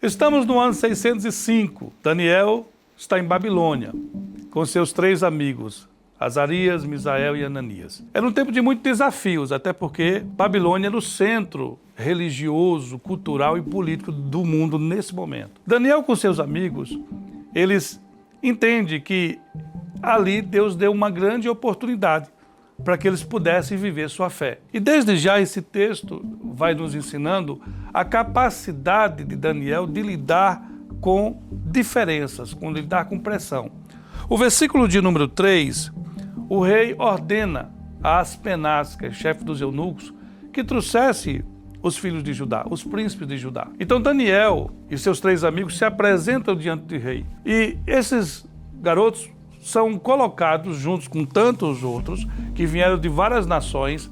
Estamos no ano 605. Daniel está em Babilônia, com seus 3 amigos, Azarias, Misael e Ananias. Era um tempo de muitos desafios, até porque Babilônia era o centro religioso, cultural e político do mundo nesse momento. Daniel, com seus amigos, eles entendem que ali Deus deu uma grande oportunidade para que eles pudessem viver sua fé. E desde já esse texto vai nos ensinando a capacidade de Daniel de lidar com diferenças, com lidar com pressão. O versículo de número 3, o rei ordena a Aspenaz, que é chefe dos eunucos, que trouxesse os filhos de Judá, os príncipes de Judá. Então Daniel e seus 3 amigos se apresentam diante do rei. E esses garotos são colocados juntos com tantos outros que vieram de várias nações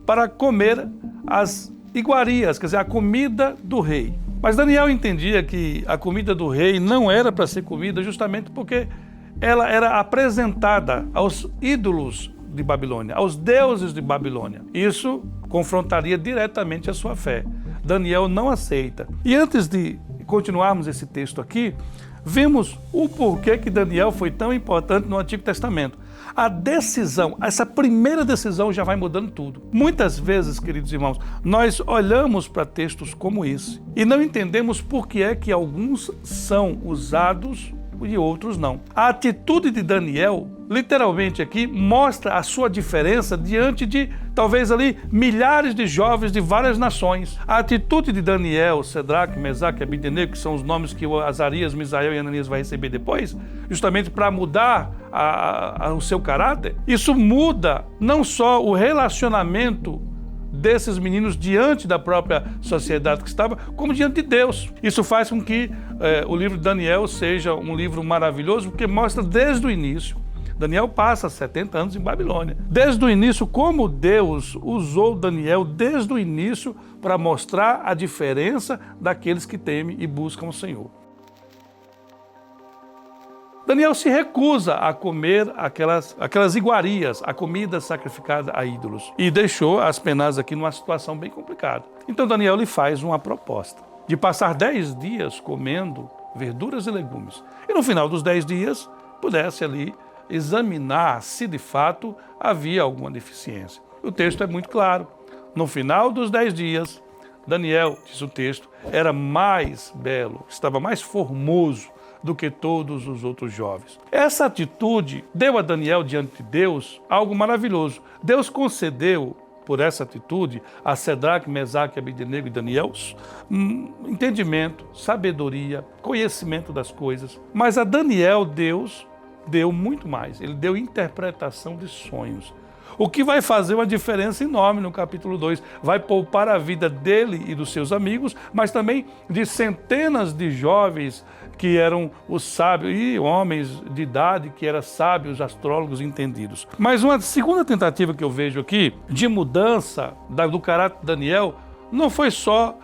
para comer as iguarias, quer dizer, a comida do rei. Mas Daniel entendia que a comida do rei não era para ser comida justamente porque ela era apresentada aos ídolos de Babilônia, aos deuses de Babilônia. Isso confrontaria diretamente a sua fé. Daniel não aceita. E antes de continuarmos esse texto aqui, vemos o porquê que Daniel foi tão importante no Antigo Testamento. A decisão, essa primeira decisão já vai mudando tudo. Muitas vezes, queridos irmãos, nós olhamos para textos como esse e não entendemos por que é que alguns são usados e outros não. A atitude de Daniel, literalmente aqui, mostra a sua diferença diante de, talvez ali, milhares de jovens de várias nações. A atitude de Daniel, Sedraque, Mesaque e Abednego, que são os nomes que o Azarias, Misael e Ananias vai receber depois, justamente para mudar o seu caráter, isso muda não só o relacionamento desses meninos diante da própria sociedade que estava, como diante de Deus. Isso faz com que o livro de Daniel seja um livro maravilhoso, porque mostra desde o início. Daniel passa 70 anos em Babilônia. Desde o início, como Deus usou Daniel desde o início para mostrar a diferença daqueles que temem e buscam o Senhor. Daniel se recusa a comer aquelas iguarias, a comida sacrificada a ídolos, e deixou Aspenaz aqui numa situação bem complicada. Então Daniel lhe faz uma proposta de passar 10 dias comendo verduras e legumes, e no final dos 10 dias pudesse ali examinar se de fato havia alguma deficiência. O texto é muito claro. No final dos 10 dias, Daniel, diz o texto, era mais belo, estava mais formoso do que todos os outros jovens. Essa atitude deu a Daniel diante de Deus algo maravilhoso. Deus concedeu, por essa atitude, a Sedraque, Mesaque, Abednego e Daniel entendimento, sabedoria, conhecimento das coisas. Mas a Daniel, Deus deu muito mais. Ele deu interpretação de sonhos. O que vai fazer uma diferença enorme no capítulo 2. Vai poupar a vida dele e dos seus amigos, mas também de centenas de jovens que eram os sábios e homens de idade que eram sábios, astrólogos entendidos. Mas uma segunda tentativa que eu vejo aqui de mudança do caráter de Daniel não foi só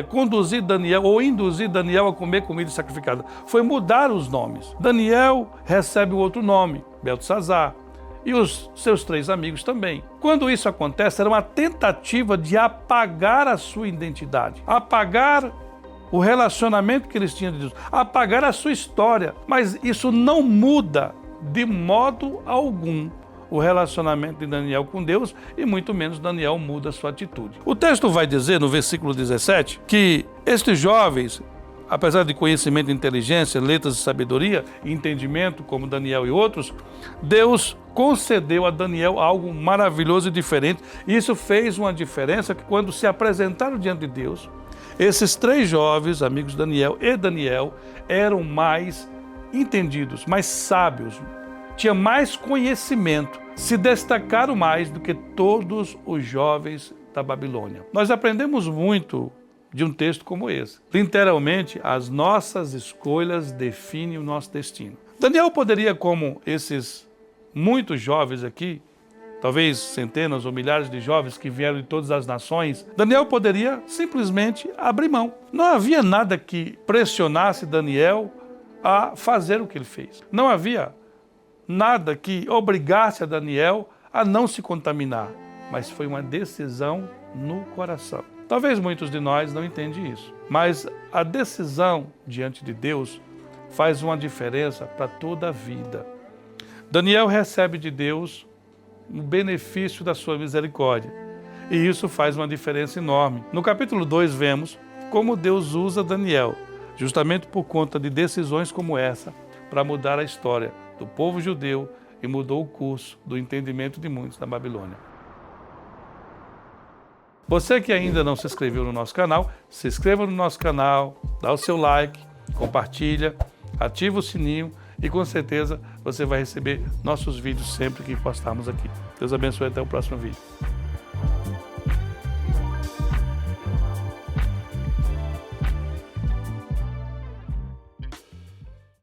conduzir Daniel ou induzir Daniel a comer comida sacrificada. Foi mudar os nomes. Daniel recebe outro nome, Beltesazar, e os seus 3 amigos também. Quando isso acontece, era uma tentativa de apagar a sua identidade, apagar o relacionamento que eles tinham de Deus, apagar a sua história. Mas isso não muda de modo algum o relacionamento de Daniel com Deus, e muito menos Daniel muda a sua atitude. O texto vai dizer, no versículo 17, que estes jovens, apesar de conhecimento e inteligência, letras e sabedoria, e entendimento, como Daniel e outros, Deus concedeu a Daniel algo maravilhoso e diferente. E isso fez uma diferença que quando se apresentaram diante de Deus, esses 3 jovens, amigos de Daniel e Daniel, eram mais entendidos, mais sábios, tinham mais conhecimento, se destacaram mais do que todos os jovens da Babilônia. Nós aprendemos muito de um texto como esse. Literalmente, as nossas escolhas definem o nosso destino. Daniel poderia, como esses muitos jovens aqui, talvez centenas ou milhares de jovens que vieram de todas as nações, Daniel poderia simplesmente abrir mão. Não havia nada que pressionasse Daniel a fazer o que ele fez. Não havia nada que obrigasse a Daniel a não se contaminar, mas foi uma decisão no coração. Talvez muitos de nós não entendem isso, mas a decisão diante de Deus faz uma diferença para toda a vida. Daniel recebe de Deus o benefício da sua misericórdia, e isso faz uma diferença enorme. No capítulo 2 vemos como Deus usa Daniel, justamente por conta de decisões como essa, para mudar a história do povo judeu e mudou o curso do entendimento de muitos na Babilônia. Você que ainda não se inscreveu no nosso canal, se inscreva no nosso canal, dá o seu like, compartilha, ativa o sininho e com certeza você vai receber nossos vídeos sempre que postarmos aqui. Deus abençoe, até o próximo vídeo.